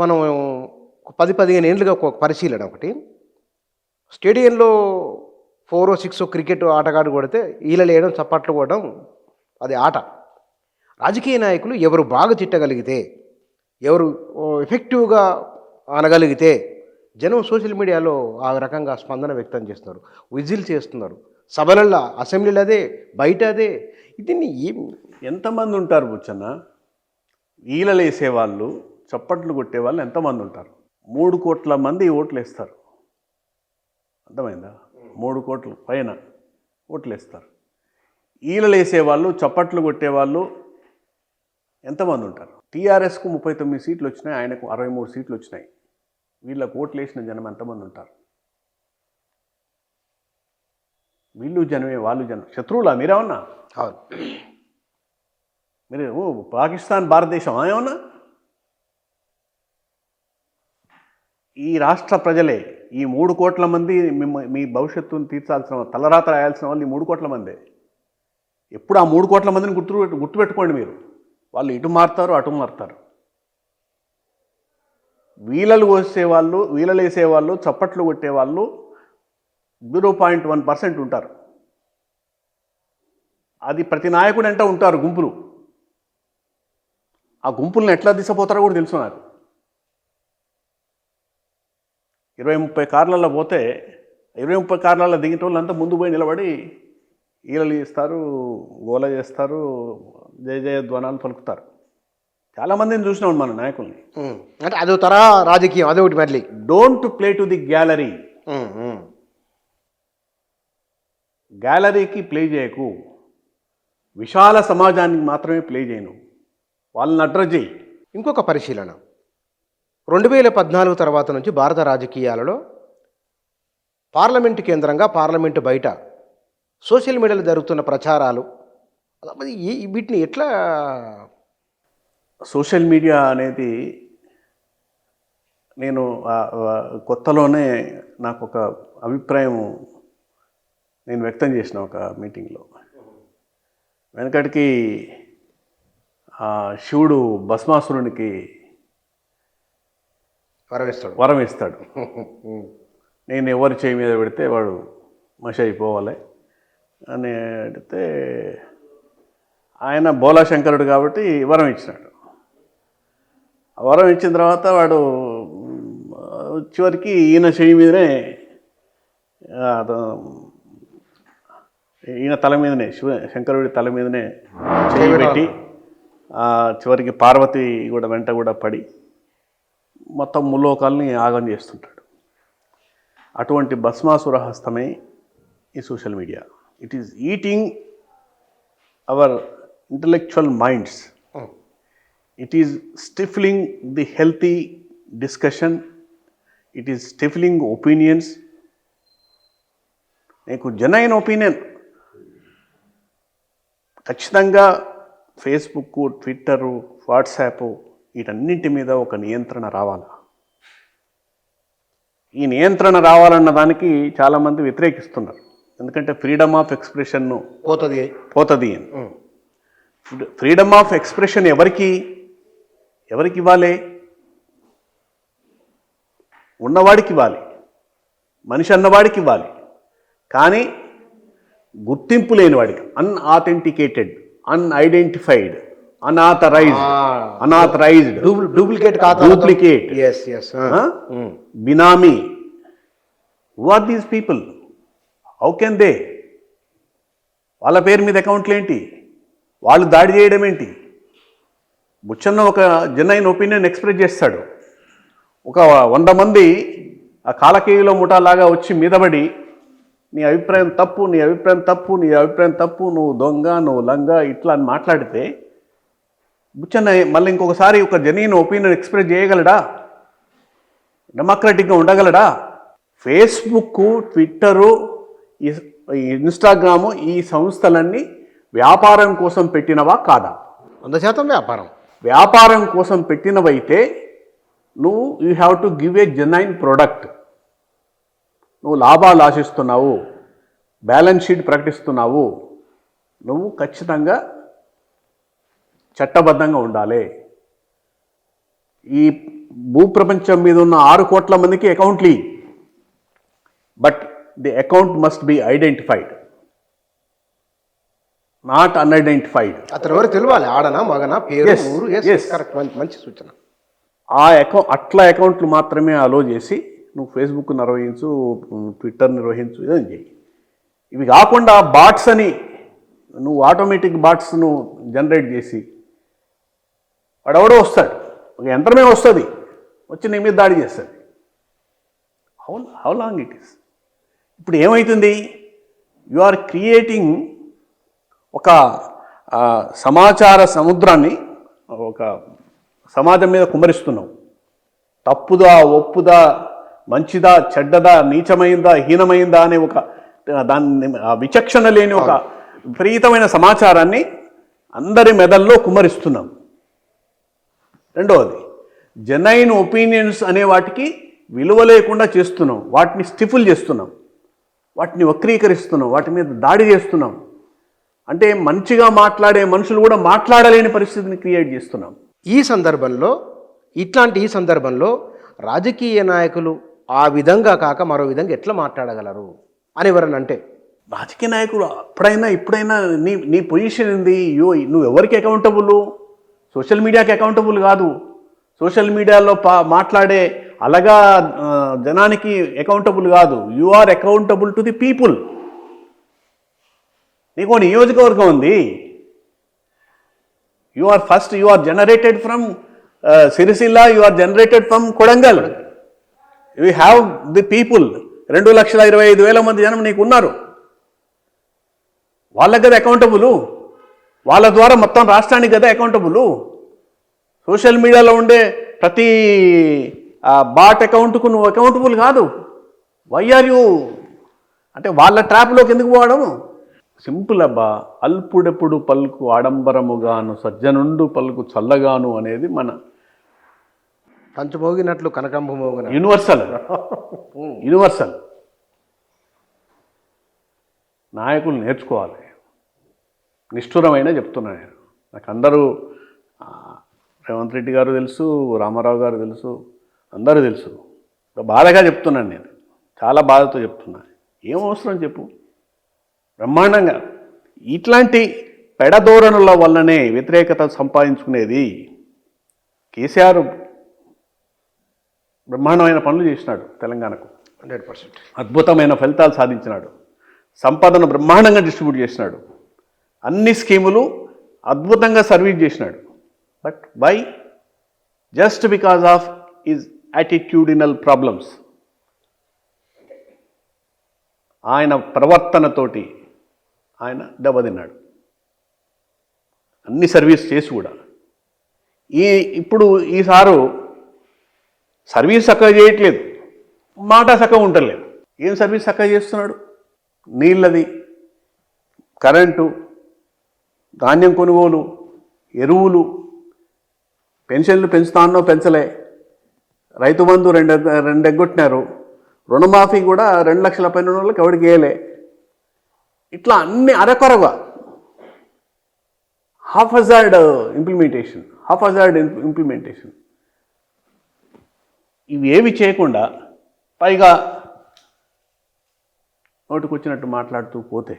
మనం 10, 15 ఏళ్ళుగా ఒక పరిశీలన ఒకటి. స్టేడియంలో 4, 6 క్రికెట్ ఆటగాడు కొడితే ఈలలేయడం, చప్పట్లు కొట్టడం అది ఆట. రాజకీయ నాయకులు ఎవరు బాగా తిట్టగలిగితే, ఎవరు ఎఫెక్టివ్‌గా అనగలిగితే, జనం సోషల్ మీడియాలో ఆ రకంగా స్పందన వ్యక్తం చేస్తున్నారు. విజిల్ చేస్తున్నారు. సభలల్ల, అసెంబ్లీలో అదే, బయట అదే. దీన్ని ఏం ఎంతమంది ఉంటారు బుచ్చన్న? ఈలలేసేవాళ్ళు, చప్పట్లు కొట్టేవాళ్ళు ఎంతమంది ఉంటారు? 3 కోట్ల మంది ఓట్లు వేస్తారు. అర్థమైందా? 3 కోట్ల పైన ఓట్లు వేస్తారు. ఈలలేసేవాళ్ళు, చప్పట్లు కొట్టేవాళ్ళు ఎంతమంది ఉంటారు? టీఆర్ఎస్కు 39 సీట్లు వచ్చినాయి, ఆయనకు 63 సీట్లు వచ్చినాయి. వీళ్ళకు ఓట్లు వేసిన జనం ఎంతమంది ఉంటారు? వీళ్ళు జనమే, వాళ్ళు జనం. శత్రువులా మీరేమన్నా? అవును. మీరు పాకిస్తాన్, భారతదేశం ఏమన్నా? ఈ రాష్ట్ర ప్రజలే, ఈ 3 కోట్ల మంది మీ భవిష్యత్తును తీర్చాల్సిన, తలరాత రాయాల్సిన వాళ్ళు ఈ 3 కోట్ల మందే. ఎప్పుడు ఆ 3 కోట్ల మందిని గుర్తుపెట్టుకోండి మీరు. వాళ్ళు ఇటు మారుతారు, అటు మారుతారు. వీలలేసేవాళ్ళు, చప్పట్లు కొట్టేవాళ్ళు 0.1% ఉంటారు. అది ప్రతి నాయకుడు అంటే ఉంటారు గుంపులు. ఆ గుంపులను ఎట్లా దిశపోతారో కూడా తెలుసు నాకు. 20-30 కార్లలో పోతే 20-30 కార్లలో దిగిన వాళ్ళంతా ముందు పోయి నిలబడి ఈలలు ఇస్తారు, గోల చేస్తారు, జయ జయ ధ్వనాలు పలుకుతారు. చాలామందిని చూసినాం మన నాయకుల్ని. అంటే అదో తరా రాజకీయం, అదొకటి మళ్ళీ. Don't play to the gallery. గ్యాలరీకి ప్లే చేయకు, విశాల సమాజానికి మాత్రమే ప్లే చేయను. వాళ్ళని అడ్రస్ చేయి. ఇంకొక పరిశీలన, 2014 తర్వాత నుంచి భారత రాజకీయాలలో పార్లమెంటు కేంద్రంగా, పార్లమెంటు బయట సోషల్ మీడియాలో జరుగుతున్న ప్రచారాలు, వీటిని ఎట్లా? సోషల్ మీడియా అనేది నేను కొత్తలోనే నాకు ఒక అభిప్రాయం నేను వ్యక్తం చేసిన ఒక మీటింగ్లో. వెనకటికి శివుడు భస్మాసురునికి వరం ఇస్తాడు. నేను ఎవరి చేయి మీద పెడితే వాడు మషి అయిపోవాలి అని అడిగితే ఆయన బోలాశంకరుడు కాబట్టి వరం ఇచ్చినాడు. ఆ వరం ఇచ్చిన తర్వాత వాడు చివరికి ఈయన చేయి మీదనే, ఈయన తల మీదనే, శంకరుడి తల మీదనే చేయి పెట్టి చివరికి పార్వతి కూడా వెంట కూడా పడి మొత్తం ముల్లోకాల్ని ఆగం చేస్తుంటాడు. అటువంటి భస్మాసుర హస్తమే ఈ social media. It is eating our intellectual minds. It is stifling the healthy discussion. It is stifling opinions. నీకు జెన్యూన్ ఒపీనియన్ ఖచ్చితంగా ఫేస్బుక్, ట్విట్టరు, వాట్సాప్ వీటన్నింటి మీద ఒక నియంత్రణ రావాలి. ఈ నియంత్రణ రావాలన్న దానికి చాలామంది వ్యతిరేకిస్తున్నారు. ఎందుకంటే ఫ్రీడమ్ ఆఫ్ ఎక్స్ప్రెషన్ పోతుంది అని. ఫ్రీడమ్ ఆఫ్ ఎక్స్ప్రెషన్ ఎవరికి ఇవ్వాలి? ఉన్నవాడికి ఇవ్వాలి, మనిషి అన్నవాడికి ఇవ్వాలి. కానీ గుర్తింపు లేని వాడికి, unauthenticated, unidentified, unauthorised, duplicate, benami, who are these people? How can they? వాళ్ళ పేరు మీద అకౌంట్లు ఏంటి? వాళ్ళు దాడి చేయడం ఏంటి? బుచ్చన్న ఒక జెన్యూన్ ఒపీనియన్ ఎక్స్ప్రెస్ చేస్తాడు. ఒక 100 మంది ఆ కాలకేయులో ముఠాలాగా వచ్చి మీదబడి నీ అభిప్రాయం తప్పు, నీ అభిప్రాయం తప్పు, నీ అభిప్రాయం తప్పు, నువ్వు దొంగ, నువ్వు లంగ ఇట్లా అని మాట్లాడితే బుచ్చన్న మళ్ళీ ఇంకొకసారి ఒక జెన్యూన్ ఒపీనియన్ ఎక్స్ప్రెస్ చేయగలడా? డెమోక్రటిక్గా ఉండగలడా? ఫేస్బుక్, ట్విట్టరు, ఇన్స్టాగ్రాము ఈ సంస్థలన్నీ వ్యాపారం కోసం పెట్టినవా కాదా? 100% వ్యాపారం. వ్యాపారం కోసం పెట్టినవైతే నువ్వు you have to give a genuine product. నువ్వు లాభాలు ఆశిస్తున్నావు, బ్యాలెన్స్ షీట్ ప్రకటిస్తున్నావు, నువ్వు ఖచ్చితంగా చట్టబద్ధంగా ఉండాలి. ఈ భూప్రపంచం మీద ఉన్న 6 కోట్ల మందికి అకౌంట్లు ఇయ్యి. But the account must be identified, not unidentified. అతను ఎవరు తెలియాలి, ఆడనా మగనా పేరు Yes, ఊరు. yes. కరెక్ట్, మంచి సూచన. ఆ అట్లా అకౌంట్లు మాత్రమే అలో చేసి నువ్వు ఫేస్బుక్ నిర్వహించు, ట్విట్టర్ నిర్వహించు, ఇదని చేయి. ఇవి కాకుండా బాట్స్ అని నువ్వు ఆటోమేటిక్ బాట్స్ను జనరేట్ చేసి వాడెవడో వస్తాడు, ఒక యంత్రమే వస్తుంది, వచ్చి నీ మీద దాడి చేస్తుంది. How long it is. ఇప్పుడు ఏమవుతుంది, యు ఆర్ క్రియేటింగ్ ఒక సమాచార సముద్రాన్ని ఒక సమాజం మీద కుమ్మరిస్తున్నావు. తప్పుదా, ఒప్పుదా, మంచిదా, చెడ్డదా, నీచమైందా, హీనమైందా అనే ఒక దాన్ని విచక్షణ లేని ఒక విపరీతమైన సమాచారాన్ని అందరి మెదల్లో కుమ్మరిస్తున్నాం. రెండవది, జెన్యున్ ఒపీనియన్స్ అనే వాటికి విలువ లేకుండా చేస్తున్నాం, వాటిని స్టిఫుల్ చేస్తున్నాం, వాటిని వక్రీకరిస్తున్నాం, వాటి మీద దాడి చేస్తున్నాం. అంటే మంచిగా మాట్లాడే మనుషులు కూడా మాట్లాడలేని పరిస్థితిని క్రియేట్ చేస్తున్నాం. ఈ సందర్భంలో రాజకీయ నాయకులు ఆ విధంగా కాక మరో విధంగా ఎట్లా మాట్లాడగలరు అని ఎవరన్నా అంటే, రాజకీయ నాయకులు ఇప్పుడైనా నీ పొజిషన్ ఏంది? నువ్వు ఎవరికి అకౌంటబుల్? సోషల్ మీడియాకి అకౌంటబుల్ కాదు. సోషల్ మీడియాలో మాట్లాడే అలాగా జనానికి అకౌంటబుల్ కాదు. You are accountable to the people. నీకు నియోజకవర్గం ఉంది. You are generated from Sircilla, you are generated from Kodangal. You have the people. 2,25,000 మంది జనం నీకు ఉన్నారు. వాళ్ళకి కదా అకౌంటబుల్. వాళ్ళ ద్వారా మొత్తం రాష్ట్రానికి కదా అకౌంటబుల్. సోషల్ మీడియాలో ఉండే ప్రతి బాట్ అకౌంట్కు నువ్వు అకౌంటబుల్ కాదు. వై ఆర్ యూ అంటే వాళ్ళ ట్రాప్లోకి ఎందుకు పోవడం? సింపుల్ అబ్బా. అల్పుడెప్పుడు పలుకు ఆడంబరముగాను, సజ్జనుండు పలుకు చల్లగాను అనేది మన పంచమోగినట్లు కనకంబ మోగిన యూనివర్సల్. నాయకులు నేర్చుకోవాలి. నిష్ఠురమైన చెప్తున్నాను నేను. నాకు అందరూ రేవంత్ రెడ్డి గారు తెలుసు, రామారావు గారు తెలుసు, అందరూ తెలుసు. బాధగా చెప్తున్నాను నేను, చాలా బాధతో చెప్తున్నా. ఏం అవసరం చెప్పు? బ్రహ్మాండంగా ఇట్లాంటి పెడధోరణుల వల్లనే వ్యతిరేకత సంపాదించుకునేది. కేసీఆర్ బ్రహ్మాండమైన పనులు చేసినాడు తెలంగాణకు, 100%. అద్భుతమైన ఫలితాలు సాధించినాడు. సంపదను బ్రహ్మాండంగా డిస్ట్రిబ్యూట్ చేసినాడు. అన్ని స్కీములు అద్భుతంగా సర్వీస్ చేసినాడు. But why? Just because of his attitudinal problems. ఆయన ప్రవర్తనతోటి ఆయన దెబ్బతిన్నాడు. అన్ని సర్వీస్ చేసి కూడా ఇప్పుడు ఈసారు సర్వీస్ చక్కగా చేయట్లేదు, మాట చక్కగా ఉండలేదు. ఏం సర్వీస్ చక్కగా చేస్తున్నాడు? నీళ్ళది, కరెంటు, ధాన్యం కొనుగోలు, ఎరువులు, పెన్షన్లు పెంచుతానో పెంచలే, రైతు బంధు రెండు ఎగ్గొట్టినారు, రుణమాఫీ కూడా 2 లక్షల పైన వాళ్ళకి ఎవరికి వేయలే. ఇట్లా అన్ని అరకొరగా హాఫ్ హజార్డ్ ఇంప్లిమెంటేషన్. ఇవి ఏవి చేయకుండా పైగా నోటికొచ్చినట్టు మాట్లాడుతూ పోతే